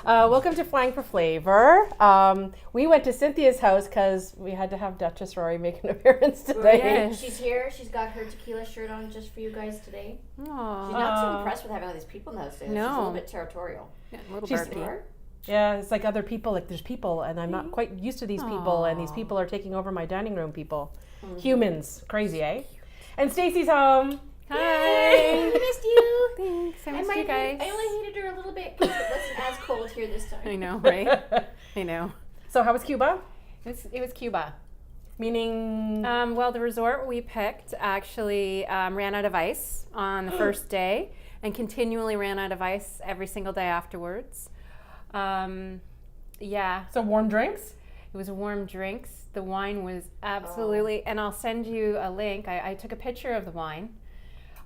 Welcome to Flying for Flavor. We went to Cynthia's house because we had to have Duchess Rory make an appearance today. Yes. She's here. She's got her tequila shirt on just for you guys today. Aww. She's not so impressed with having all these people in the house today. No. She's a little bit territorial. Yeah, a little She's- barky. Yeah, it's like other people. Like there's people, and I'm not quite used to these people, and these Aw. people are taking over my dining room. People, humans, crazy, eh? And Stacy's home. Hi. I missed you. Thanks. I missed you guys. I only hated her a little bit because it wasn't as cold here this time. I know, right? I know. So how was Cuba? It was Cuba. Meaning, Well, the resort we picked actually ran out of ice on the first day and continually ran out of ice every single day afterwards. Yeah, so warm drinks. it was warm drinks. The wine was absolutely, and I'll send you a link. I took a picture of the wine.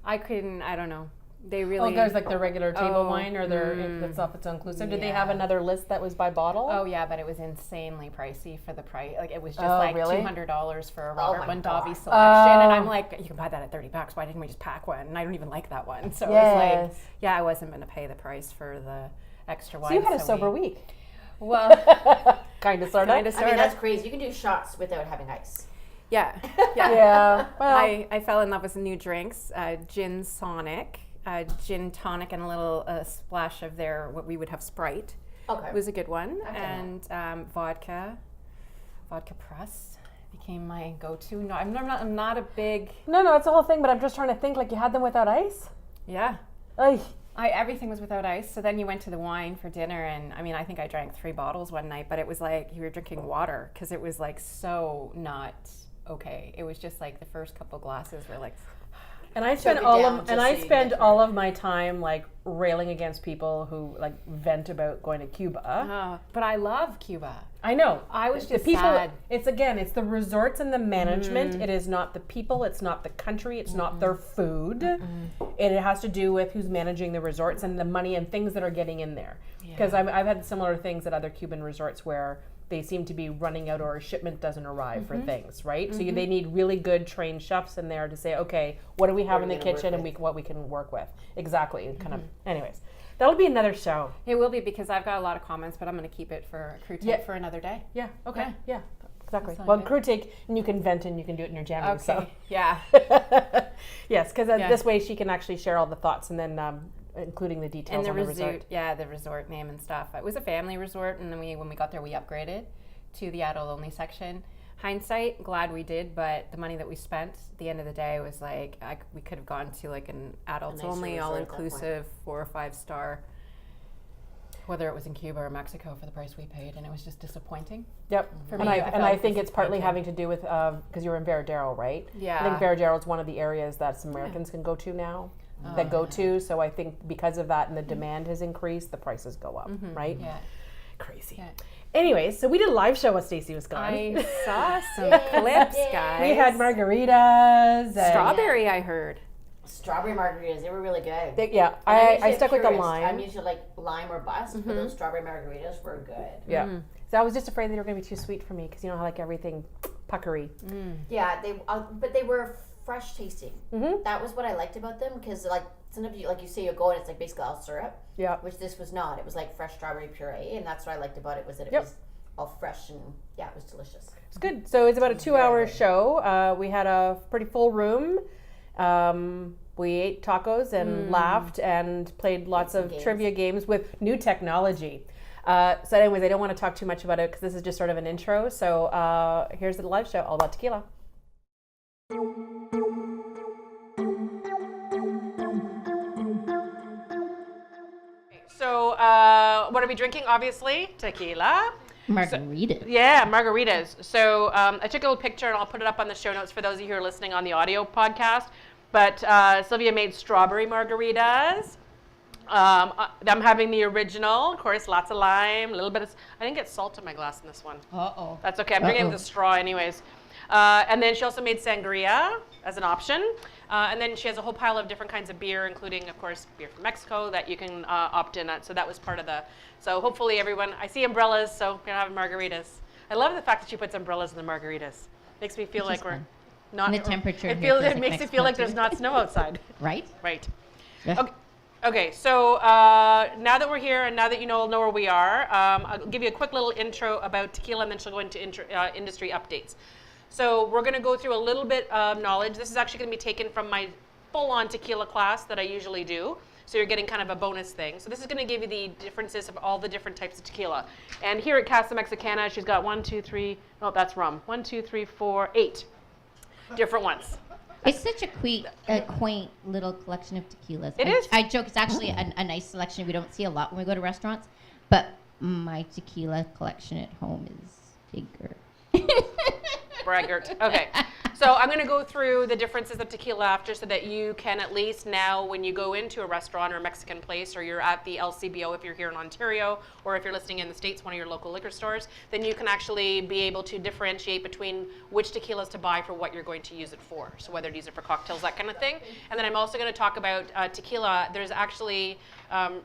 I don't know. They really. Oh, guys, like their regular table Oh, wine or their the stuff that's inclusive. Did they have another list that was by bottle? Oh yeah, but it was insanely pricey for the price. Like it was just Oh, like really? $200 for a Oh Robert my Mondavi God. selection, and I'm like, you can buy that at $30. Why didn't we just pack one? And I don't even like that one. So it was like, Yes. yeah, I wasn't going to pay the price for the extra wine. So you had a sober we- week. Well, Kind of, sort of. I mean, that's crazy. You can do shots without having ice. yeah. Yeah. Well, I fell in love with some new drinks: gin Sonic, gin tonic, and a little splash of their what we would have Sprite. Okay. It was a good one, Okay. and vodka press became my go-to. No, I'm not a big. no, it's the whole thing. But I'm just trying to think. Like you had them without ice. Yeah. Ay. Everything was without ice. So then you went to the wine for dinner, and I mean, I think I drank 3 bottles one night, but it was like you were drinking water because it was like so not okay. It was just like the first couple glasses were like, And I spend it all down of just and so I you can spend get all of my time like railing against people who like vent about going to Cuba. but I love Cuba. I know. I was The just people. sad. It's the resorts and the management. It is not the people. It's not the country. It's not their food. It has to do with who's managing the resorts and the money and things that are getting in there. Because I've had similar things at other Cuban resorts where they seem to be running out or a shipment doesn't arrive for things, right? So they need really good trained chefs in there to say, okay, what do we have in the kitchen and what we can work with. Exactly. Kind of. Anyways, that'll be another show. It will be because I've got a lot of comments, but I'm going to keep it for a crew tip for another day. Yeah. Okay. Yeah. Exactly. That sounds Well, good. crew take and you can vent and you can do it in your jammies. Okay. So. Yeah. Yes, because this way she can actually share all the thoughts and then including the details And the on the resort, resort. yeah, the resort name and stuff. It was a family resort, and then when we got there, we upgraded to the adult only section. Hindsight, glad we did, but the money that we spent at the end of the day was like we could have gone to like an adults nicer only, resort all at that inclusive, 4 or 5 star. Whether it was in Cuba or Mexico for the price we paid, and it was just disappointing. Yep. For And me, I felt think it's partly disappointed. having to do with because you were in Veradero, right? Yeah. I think Veradero is one of the areas that some Americans can go to now. That go to. So I think because of that and the demand has increased, the prices go up, right? Yeah. Crazy. Yeah. Anyways, so we did a live show while Stacy was gone. I saw some clips, guys. We had margaritas. And strawberry, I heard. Strawberry margaritas, they were really good. Yeah, And I'm I usually stuck with the purist. lime. I'm usually like lime or bust, but those strawberry margaritas were good. Yeah. So I was just afraid they were going to be too sweet for me because you know how like everything puckery. Yeah, but they were fresh tasting. That was what I liked about them because like sometimes like you say you go and it's like basically all syrup. Yeah. Which this was not. It was like fresh strawberry puree, and that's what I liked about it was that it Yep. was all fresh and yeah, it was delicious. It's good. So it's about a 2-hour show. We had a pretty full room. We ate tacos and laughed and played lots of games. trivia games with new technology. So anyways, I don't want to talk too much about it because this is just sort of an intro. So here's the live show all about tequila. So what are we drinking? Obviously, tequila. Margaritas. Yeah, margaritas. So I took a little picture and I'll put it up on the show notes for those of you who are listening on the audio podcast. But Sylvia made strawberry margaritas. I'm having the original, of course, lots of lime, a little bit of, I didn't get salt in my glass in this one. Uh-oh. That's okay, I'm drinking it with a straw anyways. And then she also made sangria as an option. And then she has a whole pile of different kinds of beer, including, of course, beer from Mexico that you can opt in at. So that was part of the, so hopefully everyone, I see umbrellas, so we're having margaritas. I love the fact that she puts umbrellas in the margaritas. Makes me feel like we're not. And the temperature It here feels, feels it like makes it feel Mexico like too. there's not snow outside. Right? Right. Yeah. Okay. Okay, so now that we're here and now that you know where we are, I'll give you a quick little intro about tequila and then she'll go into industry updates. So we're going to go through a little bit of knowledge. This is actually going to be taken from my full-on tequila class that I usually do. So you're getting kind of a bonus thing. So this is going to give you the differences of all the different types of tequila. And here at Casa Mexicana, she's got 1, 2, 3, no, that's rum. 1, 2, 3, 4, 8 different ones. It's such a quaint little collection of tequilas. It is. I joke, it's actually a nice selection we don't see a lot when we go to restaurants, but my tequila collection at home is bigger. Braggart. Okay. So I'm going to go through the differences of tequila after so that you can at least now when you go into a restaurant or a Mexican place or you're at the LCBO if you're here in Ontario or if you're listening in the States, one of your local liquor stores, then you can actually be able to differentiate between which tequilas to buy for what you're going to use it for. So whether these are for cocktails, that kind of thing. And then I'm also going to talk about tequila. There's actually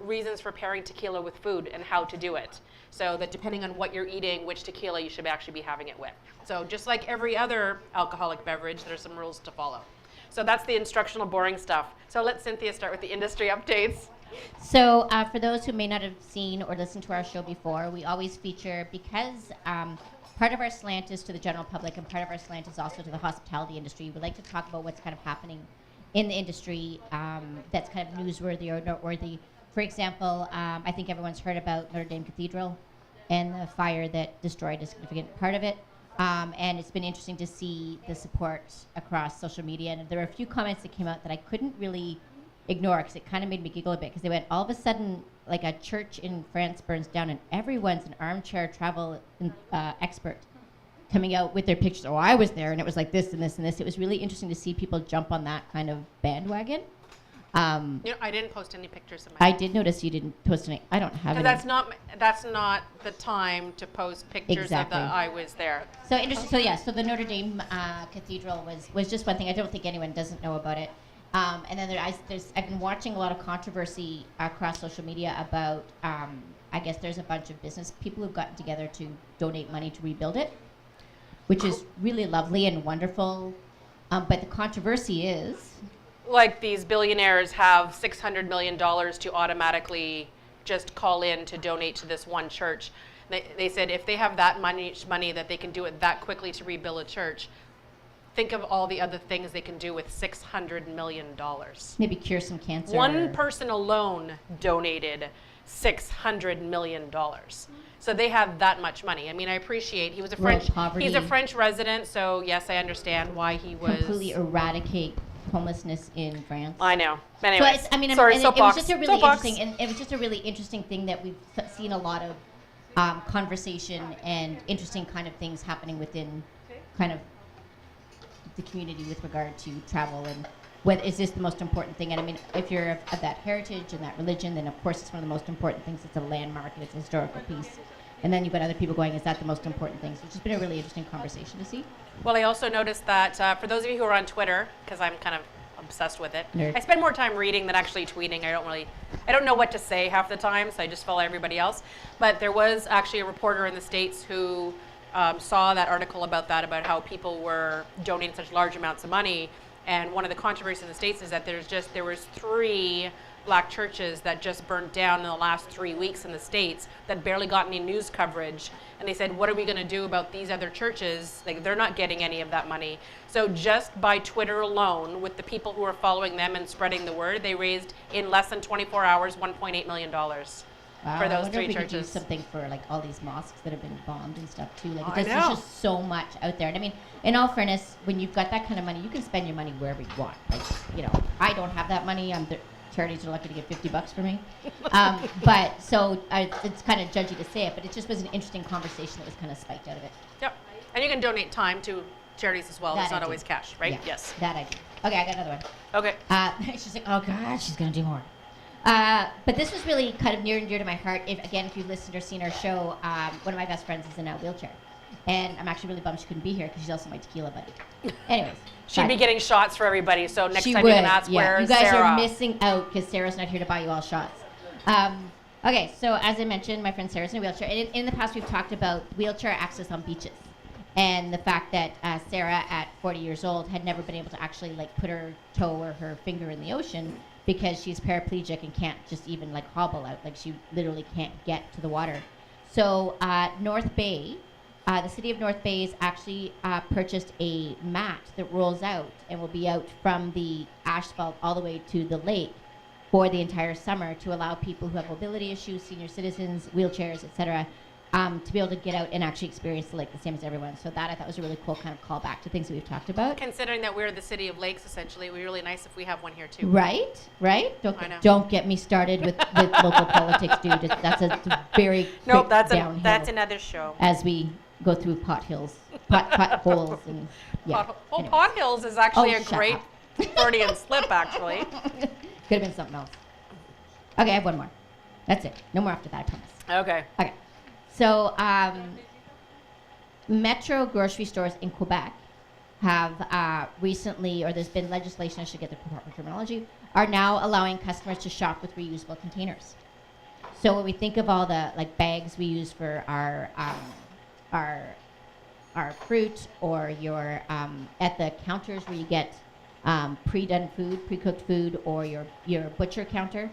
reasons for pairing tequila with food and how to do it. So that depending on what you're eating, which tequila you should actually be having it with. So just like every other alcoholic beverage, there's some rules to follow. So that's the instructional boring stuff. So let Cynthia start with the industry updates. So for those who may not have seen or listened to our show before, we always feature, because part of our slant is to the general public and part of our slant is also to the hospitality industry. We like to talk about what's kind of happening in the industry that's kind of newsworthy or noteworthy. For example, I think everyone's heard about Notre Dame Cathedral and the fire that destroyed a significant part of it. And it's been interesting to see the support across social media. And there were a few comments that came out that I couldn't really ignore because it kind of made me giggle a bit because they went, all of a sudden, like a church in France burns down and everyone's an armchair travel expert coming out with their pictures. Oh, I was there and it was like this and this and this. It was really interesting to see people jump on that kind of bandwagon. I didn't post any pictures of my. I did notice you didn't post any. I don't have any. That's not the time to post pictures Exactly. of the I was there. So interesting. So yeah. So the Notre Dame Cathedral was just one thing. I don't think anyone doesn't know about it. And then I've been watching a lot of controversy across social media about. I guess there's a bunch of business people who've gotten together to donate money to rebuild it, which is really lovely and wonderful. But the controversy is. Like these billionaires have $600 million to automatically just call in to donate to this one church. They said if they have that money that they can do it that quickly to rebuild a church, think of all the other things they can do with $600 million. Maybe cure some cancer. One person alone donated $600 million. So they have that much money. I mean, I appreciate he's a French resident, so yes, I understand why he was completely eradicate homelessness in France. I know. Anyways, so it was just a really interesting, and it was just a really interesting thing that we've seen a lot of conversation and interesting kind of things happening within kind of the community with regard to travel and what is this the most important thing. And I mean, if you're of that heritage and that religion, then of course it's one of the most important things. It's a landmark and it's a historical piece. And then you've got other people going, is that the most important thing? So it's just been a really interesting conversation to see. Well, I also noticed that for those of you who are on Twitter, because I'm kind of obsessed with it, Nerd. I spend more time reading than actually tweeting. I don't know what to say half the time, so I just follow everybody else. But there was actually a reporter in the States who saw that article about how people were donating such large amounts of money. And one of the controversies in the States is that there was 3 black churches that just burnt down in the last 3 weeks in the States that barely got any news coverage. And they said, what are we going to do about these other churches? Like, they're not getting any of that money. So just by Twitter alone, with the people who are following them and spreading the word, they raised in less than 24 hours $1.8 million for those 3 I wonder if we churches. could do something for like all these mosques that have been bombed and stuff too. Like I there's know. just so much out there. And I mean, in all fairness, when you've got that kind of money, you can spend your money wherever you want. Like, I don't have that money. Charities are lucky to get $50 for me. But so it's kind of judgy to say it, but it just was an interesting conversation that was kind of spiked out of it. Yep. And you can donate time to charities as well. That It's I not do. always cash, right? Yeah, Yes. that I do. Okay, I got another one. Okay. She's like, oh God, she's going to do more. But this was really kind of near and dear to my heart. If you've listened or seen our show, one of my best friends is in a wheelchair. And I'm actually really bummed she couldn't be here because she's also my tequila buddy. Anyways. She'd be getting shots for everybody, so next she time would, you can ask where's You guys Sarah. are missing out because Sarah's not here to buy you all shots. Okay, so as I mentioned, my friend Sarah's in a wheelchair. And in the past, we've talked about wheelchair access on beaches. And the fact that Sarah, at 40 years old, had never been able to actually like put her toe or her finger in the ocean because she's paraplegic and can't just even like hobble out. Like she literally can't get to the water. So North Bay, the city of North Bay has actually purchased a mat that rolls out and will be out from the asphalt all the way to the lake for the entire summer to allow people who have mobility issues, senior citizens, wheelchairs, etc., to be able to get out and actually experience the lake the same as everyone. So that I thought was a really cool kind of callback to things that we've talked about. Considering that we're the city of lakes, essentially, it would be really nice if we have one here too. Right? I know. Don't get me started with local politics, dude. That's a very Nope, quick that's downhill another show. as we go through potholes and yeah. Anyways. Pothills is actually Oh, a shut great up. Freudian slip, actually. Could have been something else. Okay, I have one more. That's it. No more after that, I promise. Okay. Okay. So, Metro grocery stores in Quebec have recently, or there's been legislation, I should get the proper terminology, are now allowing customers to shop with reusable containers. So when we think of all the like bags we use for our fruit, or your at the counters where you get pre-done food, pre-cooked food, or your butcher counter,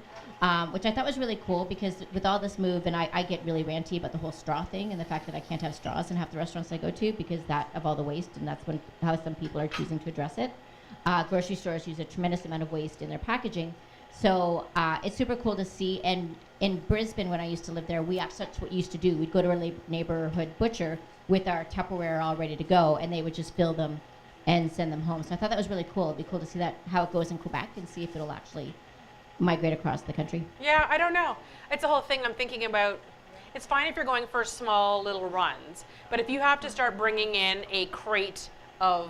which I thought was really cool because with all this move, and I get really ranty about the whole straw thing and the fact that I can't have straws in half the restaurants I go to because of all the waste, and that's how some people are choosing to address it. Grocery stores use a tremendous amount of waste in their packaging. So it's super cool to see. And in Brisbane, when I used to live there, that's what we used to do. We'd go to our neighborhood butcher with our Tupperware all ready to go, and they would just fill them and send them home. So I thought that was really cool. It'd be cool to see that how it goes in Quebec and see if it'll actually migrate across the country. Yeah, I don't know. It's a whole thing I'm thinking about. It's fine if you're going for small little runs, but if you have to start bringing in a crate of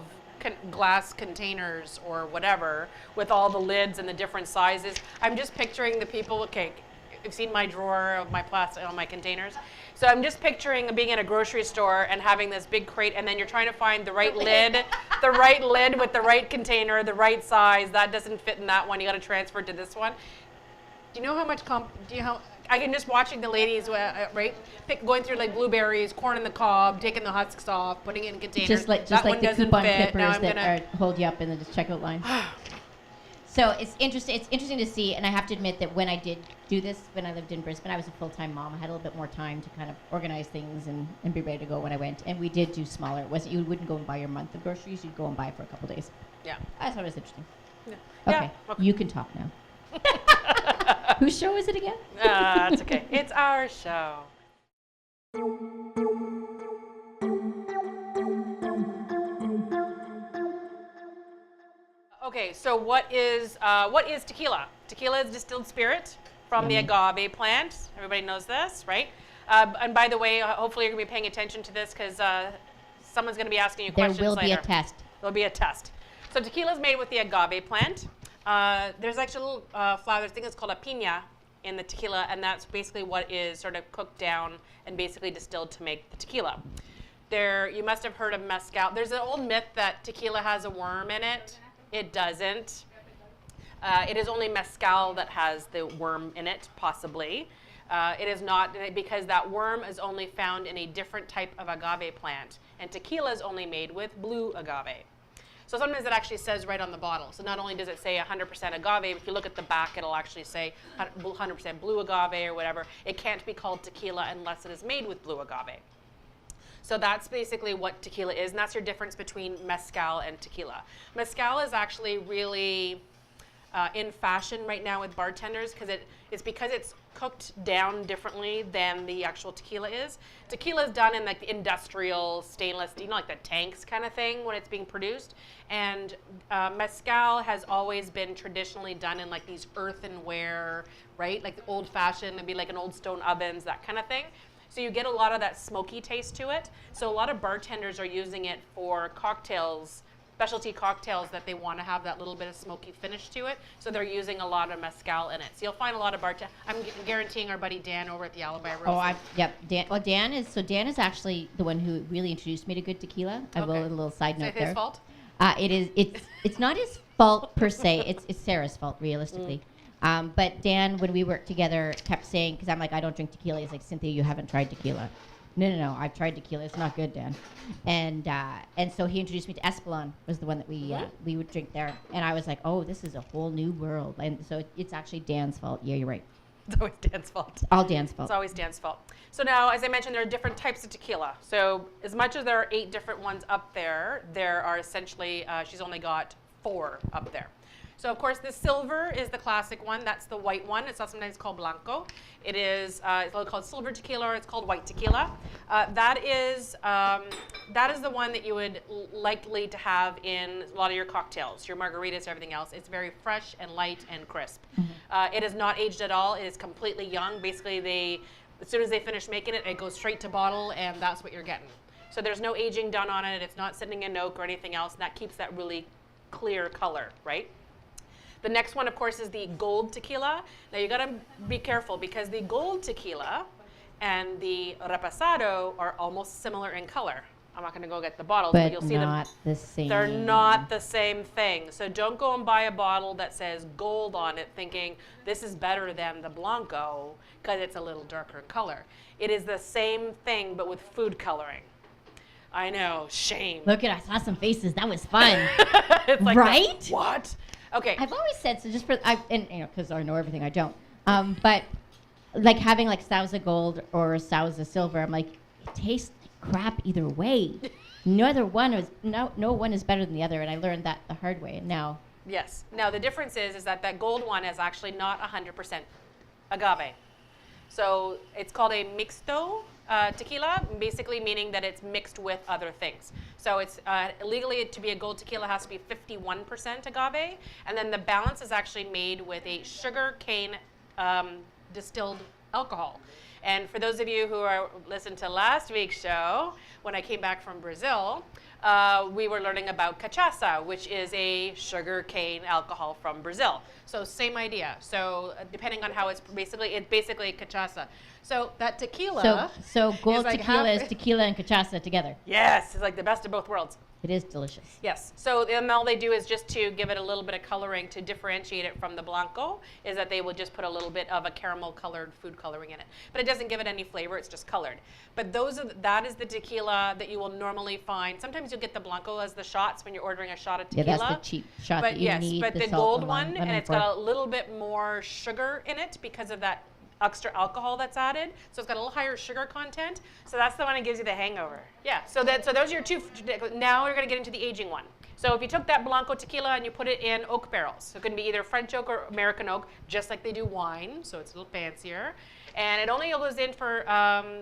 glass containers or whatever with all the lids and the different sizes, I'm just picturing the people. Okay, you've seen my drawer of my plastic on my containers. So I'm just picturing being in a grocery store and having this big crate, and then you're trying to find the right lid, the right lid with the right container, the right size. That doesn't fit in that one. You got to transfer it to this one. Do you know how much I can just watching the ladies, right, going through like blueberries, corn in the cob, taking the husks off, putting it in containers. Just like that the one doesn't coupon fit. Now clippers I'm that hold you up in the checkout line. So it's interesting to see, and I have to admit that when I did do this, when I lived in Brisbane, I was a full-time mom. I had a little bit more time to kind of organize things and be ready to go when I went. And we did do smaller. You wouldn't go and buy your month of groceries. You'd go and buy for a couple days. Yeah. I thought it was interesting. Yeah. Okay, Yeah. you can talk now. Whose show is it again? It's okay. It's our show. Okay, so what is tequila? Tequila is distilled spirit from the agave plant. Everybody knows this, right? And by the way, hopefully you're going to be paying attention to this because someone's going to be asking you questions later. There will be a test. There'll be a test. So tequila is made with the agave plant. There's actually a little flower, I think it's called a piña in the tequila, and that's basically what is sort of cooked down and basically distilled to make the tequila. You must have heard of mezcal. There's an old myth that tequila has a worm in it. It doesn't. It is only mezcal that has the worm in it, possibly. It is not, because that worm is only found in a different type of agave plant, and tequila is only made with blue agave. So sometimes it actually says right on the bottle. So not only does it say 100% agave, if you look at the back, it'll actually say 100% blue agave or whatever. It can't be called tequila unless it is made with blue agave. So that's basically what tequila is, and that's your difference between mezcal and tequila. Mezcal is actually really in fashion right now with bartenders because it's cooked down differently than the actual tequila is. Tequila is done in like the industrial stainless, like the tanks kind of thing when it's being produced. And mezcal has always been traditionally done in like these earthenware, right? Like the old fashioned, it'd be like an old stone ovens, that kind of thing. So you get a lot of that smoky taste to it. So a lot of bartenders are using it for cocktails, specialty cocktails that they want to have that little bit of smoky finish to it. So they're using a lot of mezcal in it. So you'll find a lot of bartenders. I'm guaranteeing our buddy Dan over at the Alibi Roast. Dan is actually the one who really introduced me to good tequila. I will, a little side note there. Is it his fault? It's not his fault per se. It's Sarah's fault, realistically. But Dan, when we worked together, kept saying, because I'm like, I don't drink tequila. He's like, Cynthia, you haven't tried tequila. no, I've tried tequila. It's not good, Dan. And so he introduced me to Espolon, was the one that we would drink there. And I was like, oh, this is a whole new world. And so it's actually Dan's fault. Yeah, you're right. It's always Dan's fault. All Dan's fault. It's always Dan's fault. So now, as I mentioned, there are different types of tequila. So as much as there are 8 different ones up there, there are essentially, she's only got 4 up there. So of course, the silver is the classic one. That's the white one. It's also sometimes called blanco. It is it's called silver tequila, or it's called white tequila. That is the one that you would likely to have in a lot of your cocktails, your margaritas, everything else. It's very fresh and light and crisp. It is not aged at all. It is completely young. Basically, as soon as they finish making it, it goes straight to bottle, and that's what you're getting. So there's no aging done on it. It's not sitting in oak or anything else, and that keeps that really clear color, right? The next one, of course, is the gold tequila. Now you gotta be careful because the gold tequila and the reposado are almost similar in color. I'm not gonna go get the bottles, but you'll see them. Not the same. They're not the same thing. So don't go and buy a bottle that says gold on it thinking this is better than the blanco because it's a little darker in color. It is the same thing, but with food coloring. I know, shame. Look at, I saw some faces. That was fun. It's like, right? What? Okay. I've always said, so just for, because I know everything, I don't. But like having like Sauza Gold or Sauza Silver, I'm like, it tastes like crap either way. No one is better than the other, and I learned that the hard way. And now. Yes. Now the difference is that gold one is actually not 100% agave. So it's called a mixto tequila, basically meaning that it's mixed with other things. So it's legally to be a gold tequila has to be 51% agave, and then the balance is actually made with a sugar cane distilled alcohol. And for those of you who listened to last week's show, when I came back from Brazil, we were learning about cachaça, which is a sugar cane alcohol from Brazil. So same idea. So depending on how it's basically cachaça. So that tequila. So gold like tequila is tequila and cachaça together. Yes, it's like the best of both worlds. It is delicious. Yes. So then all they do is just to give it a little bit of coloring to differentiate it from the blanco, is that they will just put a little bit of a caramel colored food coloring in it. But it doesn't give it any flavor, it's just colored. But that is the tequila that you will normally find. Sometimes you'll get the blanco as the shots when you're ordering a shot of tequila. Yeah, that's the cheap shot that you need. But the gold one, and it's got a little bit more sugar in it because of that extra alcohol that's added, so it's got a little higher sugar content. So that's the one that gives you the hangover. Yeah. So those are your two. Now we're going to get into the aging one. So if you took that blanco tequila and you put it in oak barrels, so it can be either French oak or American oak, just like they do wine. So it's a little fancier, and it only goes in for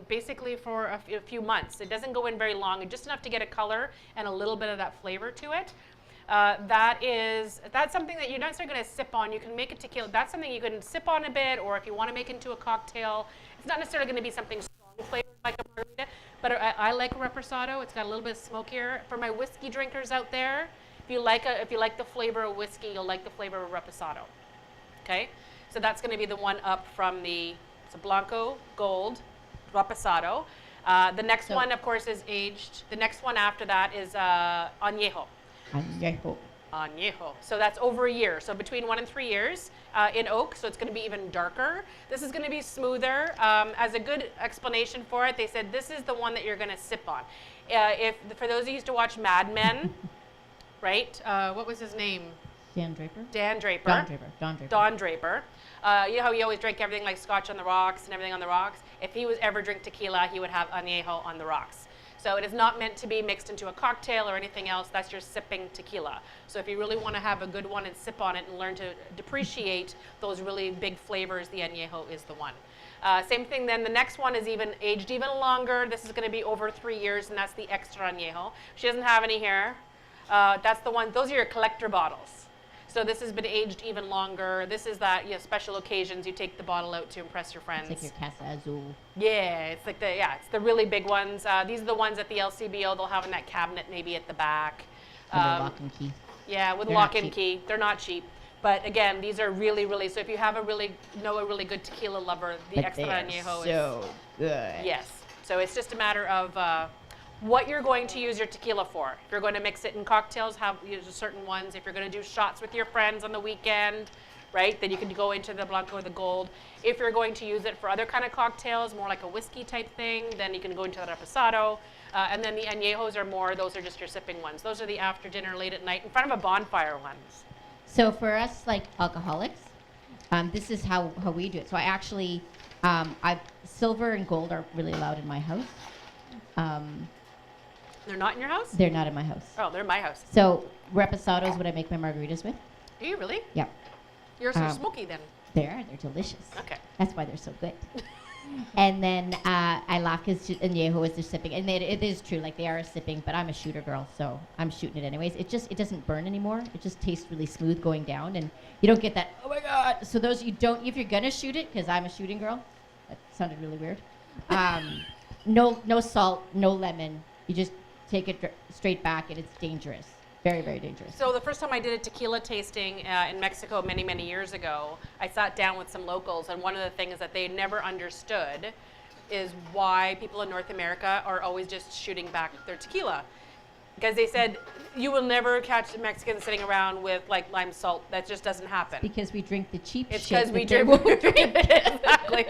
basically for a few months. It doesn't go in very long, just enough to get a color and a little bit of that flavor to it. That's something that you're not necessarily going to sip on. You can make a tequila. That's something you can sip on a bit, or if you want to make into a cocktail. It's not necessarily going to be something strong flavored like a margarita, but I like reposado. It's got a little bit smokier. For my whiskey drinkers out there, if you like the flavor of whiskey, you'll like the flavor of reposado. Okay, so that's going to be the one up from it's a blanco, gold, reposado. The next one, of course, is aged. The next one after that is añejo. Añejo. So that's over a year. So between 1 and 3 years in oak. So it's going to be even darker. This is going to be smoother. As a good explanation for it, they said this is the one that you're going to sip on. For those who used to watch Mad Men, right? What was his name? Dan Draper. Don Draper. You know how he always drank everything like scotch on the rocks and everything on the rocks? If he was ever drink tequila, he would have añejo on the rocks. So it is not meant to be mixed into a cocktail or anything else. That's your sipping tequila. So if you really want to have a good one and sip on it and learn to depreciate those really big flavors, the añejo is the one. Same thing then, the next one is aged even longer. This is going to be over 3 years, and that's the extra añejo. She doesn't have any here. That's the one, those are your collector bottles. So this has been aged even longer. This is that, special occasions, you take the bottle out to impress your friends. It's like your Casa Azul. Yeah, it's like it's the really big ones. These are the ones at the LCBO they'll have in that cabinet maybe at the back. With lock and key. Yeah, with lock and key. They're not cheap. But again, these are really, really, so if you have a really good tequila lover, the extra añejo is so good. Yes. So it's just a matter of what you're going to use your tequila for. If you're going to mix it in cocktails, use certain ones. If you're going to do shots with your friends on the weekend, right? Then you can go into the Blanco or the Gold. If you're going to use it for other kind of cocktails, more like a whiskey type thing, then you can go into the Reposado. And then the Añejos are more, those are just your sipping ones. Those are the after dinner, late at night, in front of a bonfire ones. So for us, like alcoholics, this is how we do it. So I actually, silver and gold are really allowed in my house. They're not in your house? They're not in my house. Oh, they're in my house. So Reposado is what I make my margaritas with. Are you really? Yeah. Yours are smoky then. They're delicious. Okay. That's why they're so good. And then I laugh because Añejo is just sipping. And it is true, like they are sipping, but I'm a shooter girl, so I'm shooting it anyways. It doesn't burn anymore. It just tastes really smooth going down, and you don't get that, oh my God. So those you don't, if you're gonna shoot it, because I'm a shooting girl, that sounded really weird. No salt, no lemon. You just take it straight back, and it's dangerous. Very, very dangerous. So the first time I did a tequila tasting in Mexico many, many years ago, I sat down with some locals, and one of the things that they never understood is why people in North America are always just shooting back their tequila. Because they said, you will never catch Mexicans sitting around with like lime salt. That just doesn't happen. Because we drink the cheap It's shit. because we drink exactly.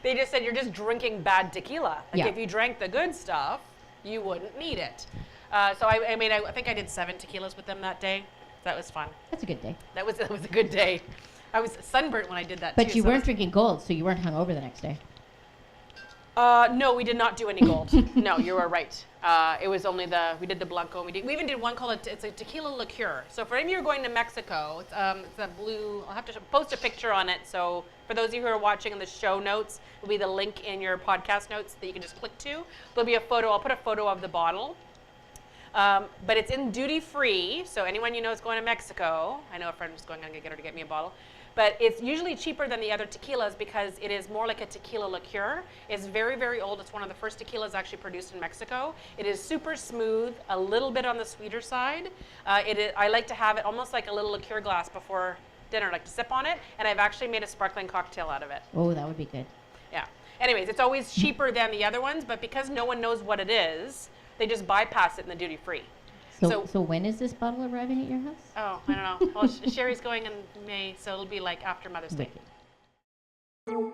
They just said you're just drinking bad tequila. Like Yeah. if you drank the good stuff, you wouldn't need it. So I think I did 7 tequilas with them that day. That was fun. That's a good day. That was a good day. I was sunburnt when I did that But too. you so weren't drinking gold, so you weren't hungover the next day. No, we did not do any gold. No, you were right. It was only we did the Blanco. We even did one called it's a tequila liqueur. So for any of you who are going to Mexico, it's a blue, I'll have to post a picture on it. So for those of you who are watching in the show notes, will be the link in your podcast notes that you can just click to. There'll be a photo, I'll put a photo of the bottle. But it's in duty free, so anyone you know is going to Mexico, I know a friend was going, I'm gonna get her to get me a bottle, but it's usually cheaper than the other tequilas because it is more like a tequila liqueur. It's very, very old. It's one of the first tequilas actually produced in Mexico. It is super smooth, a little bit on the sweeter side. I like to have it almost like a little liqueur glass before dinner, like to sip on it, and I've actually made a sparkling cocktail out of it. Oh, that would be good. Yeah. Anyways, it's always cheaper than the other ones, but because no one knows what it is, they just bypass it in the duty free. So when is this bottle arriving at your house? Oh, I don't know. Well, Sherry's going in May, so it'll be like after Mother's Day. Wicked.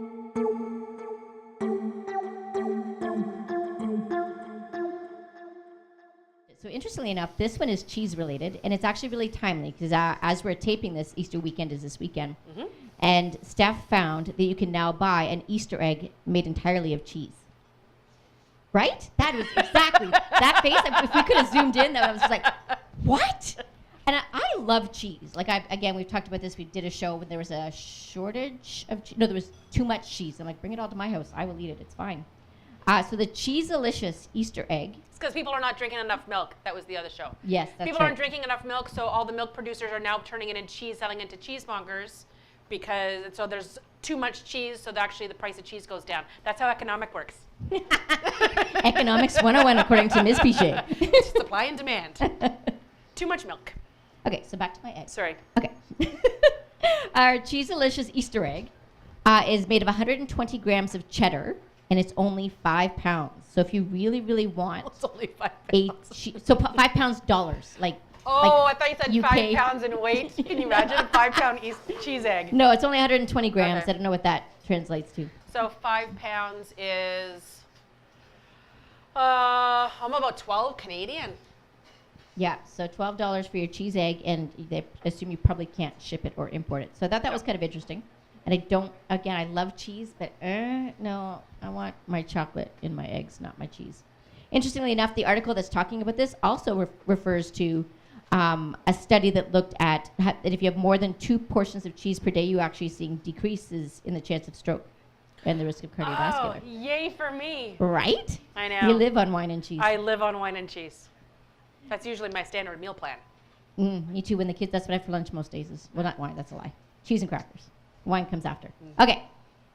So interestingly enough, this one is cheese related, and it's actually really timely because as we're taping this, Easter weekend is this weekend. Mm-hmm. And Steph found that you can now buy an Easter egg made entirely of cheese. Right? That was exactly that face. If we could have zoomed in, I was just like, what? And I love cheese. Like we've talked about this. We did a show when there was a shortage of cheese. No, there was too much cheese. I'm like, bring it all to my house. I will eat it. It's fine. So the Cheese-alicious Easter egg. It's because people are not drinking enough milk. That was the other show. Yes, that's people right. aren't drinking enough milk, so all the milk producers are now turning it into cheese, selling it to cheesemongers, so there's too much cheese, so actually the price of cheese goes down. That's how economic works. Economics 101 according to Ms. Pichet. Supply and demand. Too much milk. Okay, so back to my egg. Sorry. Okay. Our Cheese-alicious Easter egg is made of 120 grams of cheddar, and it's only 5 pounds. So if you really, really want It's only 5 pounds. so 5 pounds dollars, like. Oh, like I thought you said UK. 5 pounds in weight. Can you imagine a 5-pound cheese egg? No, it's only 120 grams. Okay. I don't know what that translates to. So 5 pounds is I'm about 12 Canadian. Yeah, so $12 for your cheese egg, and they assume you probably can't ship it or import it. So I thought that was kind of interesting. And I love cheese, but no, I want my chocolate in my eggs, not my cheese. Interestingly enough, the article that's talking about this also refers to a study that looked at that if you have more than 2 portions of cheese per day, you actually seeing decreases in the chance of stroke and the risk of cardiovascular. Oh, yay for me. Right? I know. You live on wine and cheese. I live on wine and cheese. That's usually my standard meal plan. Me too. When the kids, that's what I have for lunch most days is, well, not wine, that's a lie. Cheese and crackers. Wine comes after. Okay.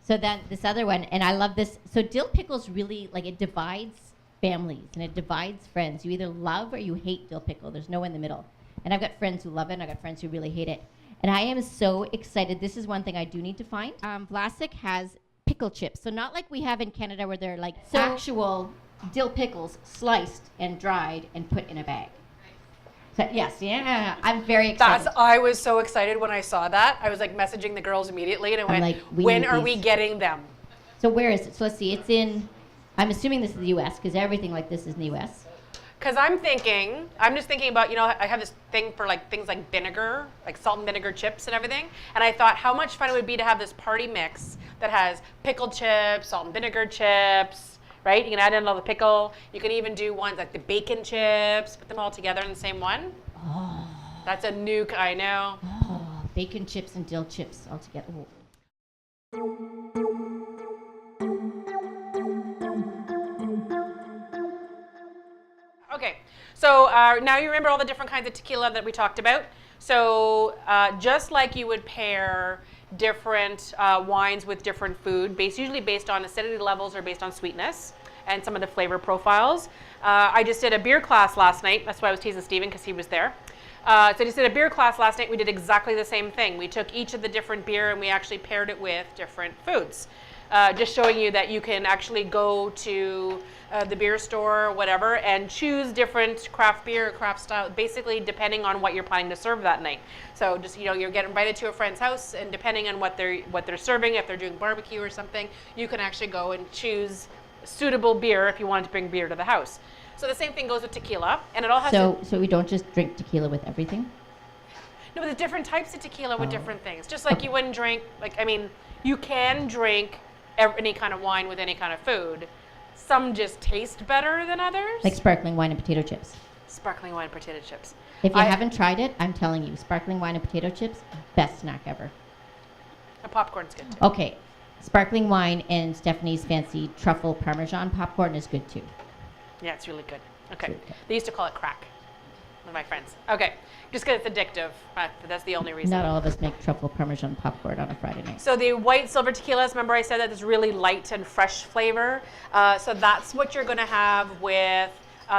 So then this other one, and I love this. So dill pickles really, like, it divides families and it divides friends. You either love or you hate dill pickle. There's no in the middle. And I've got friends who love it and I've got friends who really hate it. And I am so excited. This is one thing I do need to find. Vlasic has pickle chips. So not like we have in Canada where they're like actual dill pickles sliced and dried and put in a bag. So Yes, yeah. I'm very excited. I was so excited when I saw that. I was like messaging the girls immediately, and I went, like, we when need are these. we getting them? So where is it? So let's see. It's in, I'm assuming this is the U.S. because everything like this is in the U.S. Because I'm just thinking about, I have this thing for like things like vinegar, like salt and vinegar chips and everything. And I thought how much fun it would be to have this party mix that has pickled chips, salt and vinegar chips, right? You can add in all the pickle. You can even do ones like the bacon chips, put them all together in the same one. Oh. That's a nuke, I know. Oh, bacon chips and dill chips all together. Oh. Okay, so now you remember all the different kinds of tequila that we talked about. So just like you would pair different wines with different food, usually based on acidity levels or based on sweetness and some of the flavor profiles. I just did a beer class last night. That's why I was teasing Steven, because he was there. So I just did a beer class last night. We did exactly the same thing. We took each of the different beer and we actually paired it with different foods. Just showing you that you can actually go to the beer store or whatever and choose different craft beer or craft style, basically depending on what you're planning to serve that night. So just, you're getting invited to a friend's house, and depending on what they're serving, if they're doing barbecue or something, you can actually go and choose suitable beer if you want to bring beer to the house. So the same thing goes with tequila, and it all has So we don't just drink tequila with everything? No, but there's different types of tequila with different things. Just like you wouldn't drink, you can drink any kind of wine with any kind of food. Some just taste better than others. Like sparkling wine and potato chips. Sparkling wine and potato chips. If you haven't tried it, I'm telling you, sparkling wine and potato chips, best snack ever. And popcorn's good too. Okay, sparkling wine and Stephanie's fancy truffle Parmesan popcorn is good too. Yeah, it's really good. Okay. Really good. They used to call it crack, one of my friends. Okay, just because it's addictive. That's the only reason. Not all of us make truffle Parmesan popcorn on a Friday night. So the white silver tequilas, remember I said that is really light and fresh flavor. So that's what you're going to have with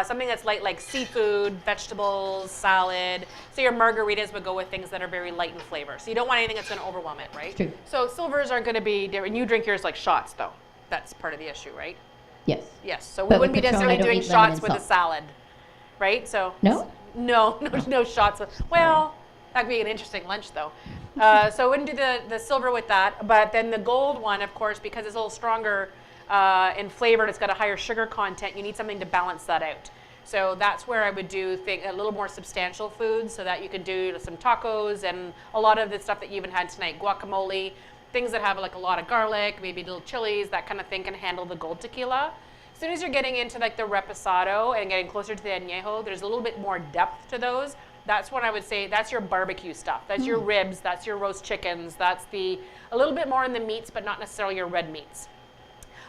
something that's light, like seafood, vegetables, salad. So your margaritas would go with things that are very light in flavor. So you don't want anything that's going to overwhelm it, right? True. So silvers are going to be different. You drink yours like shots, though. That's part of the issue, right? Yes. Yes. So we But wouldn't with be Patron, necessarily I don't doing eat lemon shots and with a salt. salad, right? So No? no shots with. Well, that'd be an interesting lunch, though. So we wouldn't do the silver with that. But then the gold one, of course, because it's a little stronger in flavor and it's got a higher sugar content, you need something to balance that out. So that's where I would do a little more substantial foods, so that you could do some tacos and a lot of the stuff that you even had tonight, guacamole, things that have like a lot of garlic, maybe little chilies, that kind of thing can handle the gold tequila. As soon as you're getting into like the reposado and getting closer to the añejo, there's a little bit more depth to those. That's when I would say that's your barbecue stuff. That's your ribs, that's your roast chickens, that's a little bit more in the meats, but not necessarily your red meats.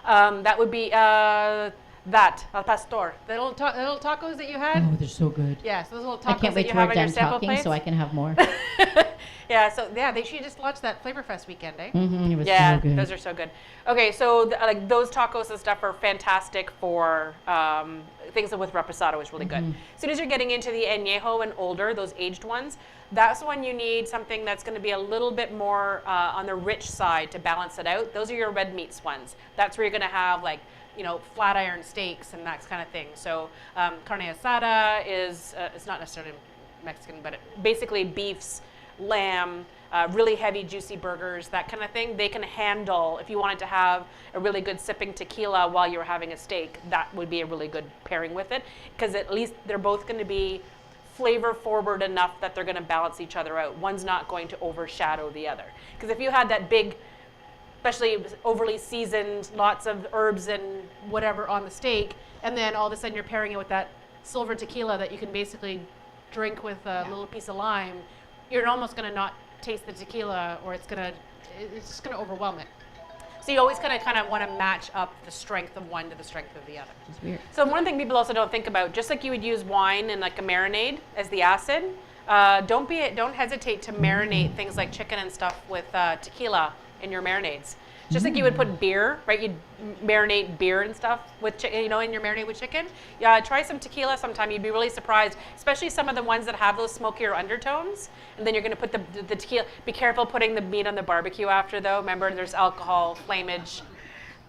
That would be al pastor, the little tacos that you had. Oh, they're so good. Yeah, so those little I tacos can't wait that you till have we're on your done sample talking plates. so I can have more. Yeah, so they should just launch that Flavor Fest weekend, eh? It was Yeah, so good. those are so good. Okay, so like those tacos and stuff are fantastic for things with reposado is really good. As soon as you're getting into the añejo and older, those aged ones, that's when you need something that's going to be a little bit more on the rich side to balance it out. Those are your red meats ones. That's where you're going to have like, flat iron steaks and that kind of thing. So carne asada is it's not necessarily Mexican, but basically beefs, lamb, really heavy juicy burgers, that kind of thing. They can handle, if you wanted to have a really good sipping tequila while you're having a steak, that would be a really good pairing with it, because at least they're both going to be flavor forward enough that they're going to balance each other out. One's not going to overshadow the other. Because if you had that big, especially overly seasoned, lots of herbs and whatever on the steak, and then all of a sudden you're pairing it with that silver tequila that you can basically drink with a little piece of lime, you're almost going to not taste the tequila, or it's just going to overwhelm it. So you always kind of want to match up the strength of one to the strength of the other. It's weird. So one thing people also don't think about, just like you would use wine and like a marinade as the acid, don't hesitate to marinate things like chicken and stuff with tequila in your marinades. Just like you would put beer, right? You'd marinate beer and stuff with, in your marinade with chicken. Yeah, try some tequila sometime. You'd be really surprised, especially some of the ones that have those smokier undertones. And then you're going to put the tequila. Be careful putting the meat on the barbecue after, though. Remember, there's alcohol, flammage.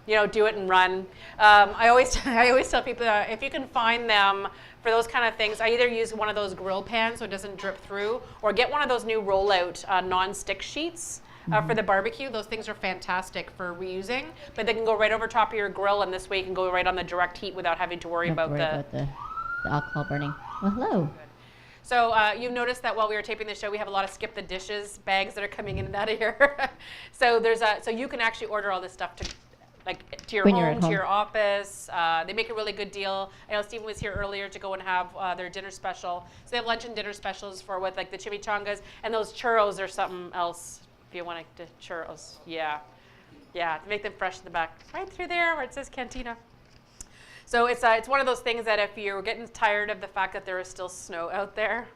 do it and run. I always tell people that if you can find them for those kind of things, I either use one of those grill pans so it doesn't drip through, or get one of those new rollout non-stick sheets for the barbecue. Those things are fantastic for reusing, but they can go right over top of your grill, and this way you can go right on the direct heat without having to worry about the alcohol burning. Well, hello. So you've noticed that while we were taping the show, we have a lot of skip the dishes bags that are coming in and out of here. So so you can actually order all this stuff to your When you're home, at to home. your office. They make a really good deal. I know Stephen was here earlier to go and have their dinner special. So they have lunch and dinner specials with the chimichangas, and those churros are something else. If you want to churros, yeah, to make them fresh in the back, right through there where it says Cantina. So it's one of those things that if you're getting tired of the fact that there is still snow out there,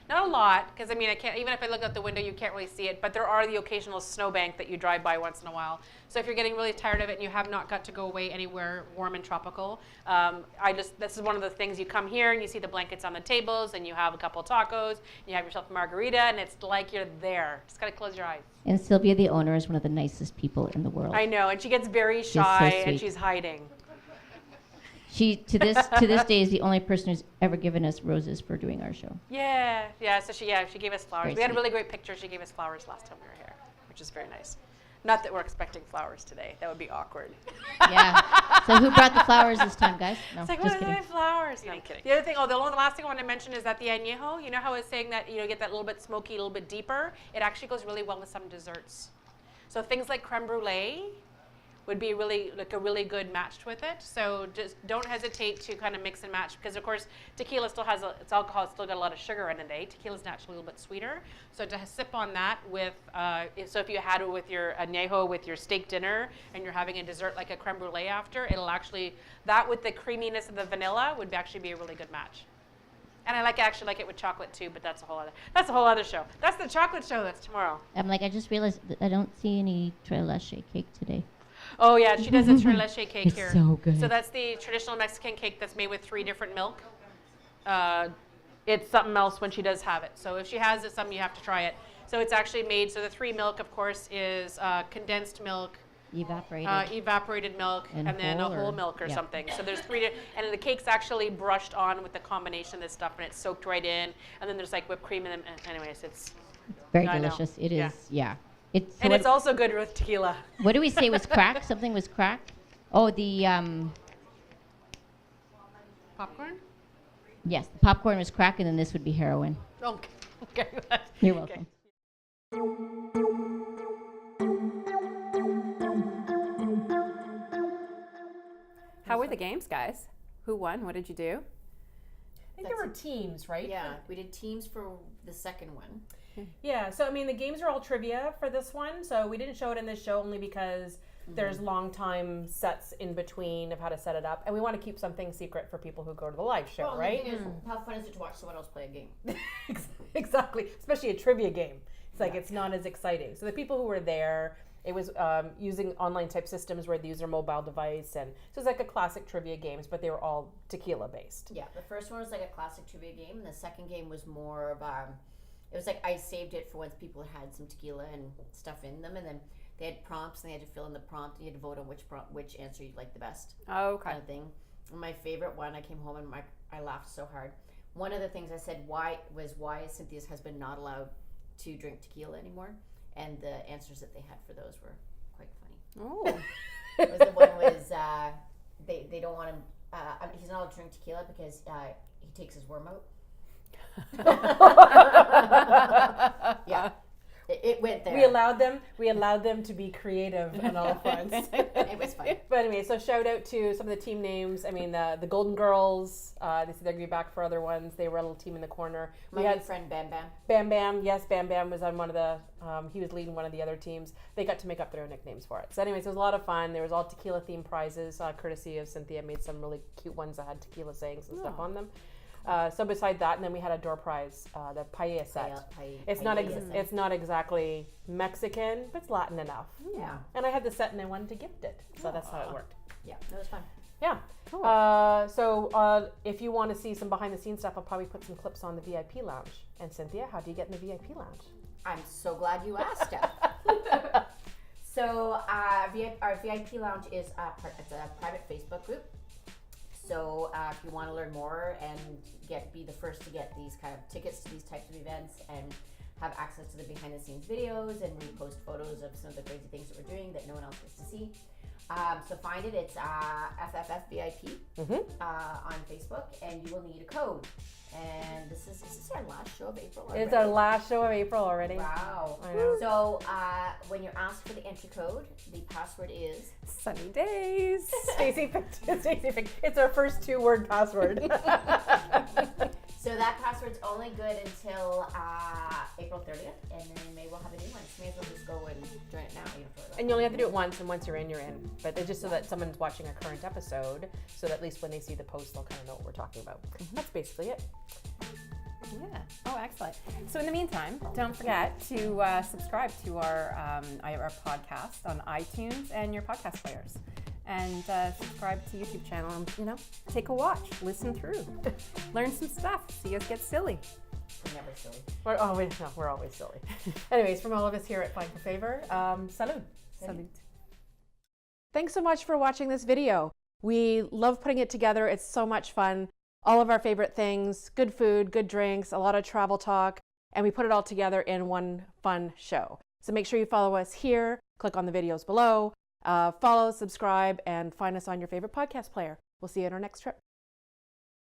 not a lot, because I can't, even if I look out the window, you can't really see it, but there are the occasional snowbank that you drive by once in a while. So if you're getting really tired of it and you have not got to go away anywhere warm and tropical, this is one of the things, you come here and you see the blankets on the tables and you have a couple of tacos, and you have yourself a margarita, and it's like you're there. Just gotta close your eyes. And Sylvia, the owner, is one of the nicest people in the world. I know, and she gets very so shy and sweet. she's hiding. She to this day is the only person who's ever given us roses for doing our show. Yeah. So she gave us flowers. Very We had a sweet. really great picture. She gave us flowers last time we were here, which is very nice. Not that we're expecting flowers today. That would be awkward. Yeah. So who brought the flowers this time, guys? No, It's like, just what are kidding. they flowers? No, I'm kidding. The other thing, the last thing I want to mention is that the añejo, you know how I was saying that get that little bit smoky, a little bit deeper? It actually goes really well with some desserts. So things like creme brulee would be really a really good match with it. So just don't hesitate to kind of mix and match, because of course tequila still has its alcohol, still got a lot of sugar in it. Tequila's naturally a little bit sweeter. So to sip on that with, so if you had it with your añejo with your steak dinner and you're having a dessert like a creme brulee after, it'll actually, that with the creaminess of the vanilla would actually be a really good match. And I actually like it with chocolate too, but that's a whole other show. That's the chocolate show. That's tomorrow. I'm like, I just realized that I don't see any tres leche cake today. Oh yeah, she does a tres leche cake It's here. so good. So that's the traditional Mexican cake that's made with 3 different milk. It's something else when she does have it. So if she has it, something you have to try it. So it's actually made. So the 3 milk, of course, is condensed milk, Evaporated. milk, And and then a whole whole or- milk or yeah. something. So there's 3, and the cake's actually brushed on with the combination of this stuff, and it's soaked right in. And then there's whipped cream in them. Anyways, it's Very I know. delicious. It Yeah. is, yeah. It's, so and what, it's also good with tequila. what do we say was crack? Something was crack? Oh, the, Popcorn? yes, the popcorn was crack, and then this would be heroin. Okay. You're Okay. welcome. How were the games, guys? Who won? What did you do? I think there were teams, right? Yeah, we did teams for the second one. Yeah, so the games are all trivia for this one. So we didn't show it in this show only because there's long time sets in between of how to set it up. And we want to keep something secret for people who go to the live show, Well, right? The thing is, how fun is it to watch someone else play a game? Exactly, especially a trivia game. It's like it's not as exciting. So the people who were there, it was using online type systems where they use their mobile device, and so it's like a classic trivia games, but they were all tequila based. Yeah, the first one was like a classic trivia game, and the second game was more of it was like I saved it for once people had some tequila and stuff in them, and then they had prompts and they had to fill in the prompt and you had to vote on which answer you liked the best. Oh, okay. Kind of thing. And my favorite one, I came home and I laughed so hard. One of the things I said why is Cynthia's husband not allowed to drink tequila anymore, and the answers that they had for those were quite funny. Oh. Was the one was they don't want him. He's not allowed to drink tequila because he takes his worm out. Yeah, it went there. We allowed them to be creative on all fronts. It was fun. But anyway, so shout out to some of the team names. I mean, the Golden Girls. They said they're going to be back for other ones. They were a little team in the corner. My We had good friend Bam Bam. Bam Bam. Yes, Bam Bam was on one of the. He was leading one of the other teams. They got to make up their own nicknames for it. So, anyways, it was a lot of fun. There was all tequila themed prizes, courtesy of Cynthia. Made some really cute ones that had tequila sayings and stuff on them. So beside that, and then we had a door prize, the paella set. It's not exactly Mexican, but it's Latin enough. Yeah. And I had the set and I wanted to gift it, so that's how it worked. Yeah, that was fun. Yeah. Cool. So if you want to see some behind the scenes stuff, I'll probably put some clips on the VIP lounge. And Cynthia, how do you get in the VIP lounge? I'm so glad you asked, Steph. So our VIP lounge is it's a private Facebook group. So if you want to learn more and be the first to get these kind of tickets to these types of events and have access to the behind the scenes videos, and we post photos of some of the crazy things that we're doing that no one else gets to see. So find it, it's FFF VIP on Facebook, and you will need a code. And is this our last show of April already? It's our last show of April already. Wow. I know. So when you're asked for the entry code, the password is Sunny days. Stacy picked. It's our first 2-word password. So that password's only good until April 30th, and then maybe we'll have a new one. So may as well just go and join it now. And you only have to do it once, and once you're in, you're in. But it's just so that someone's watching a current episode, so that at least when they see the post, they'll kind of know what we're talking about. That's basically it. Yeah. Oh, excellent. So in the meantime, don't forget to subscribe to our podcast on iTunes and your podcast players. And subscribe to YouTube channel and, take a watch, listen through, learn some stuff, see us get silly. We're never silly. We're always silly. Anyways, from all of us here at Flying for Favor, salud. Salute. Thanks so much for watching this video. We love putting it together. It's so much fun. All of our favorite things, good food, good drinks, a lot of travel talk, and we put it all together in one fun show. So make sure you follow us here, click on the videos below, follow, subscribe, and find us on your favorite podcast player. We'll see you at our next trip.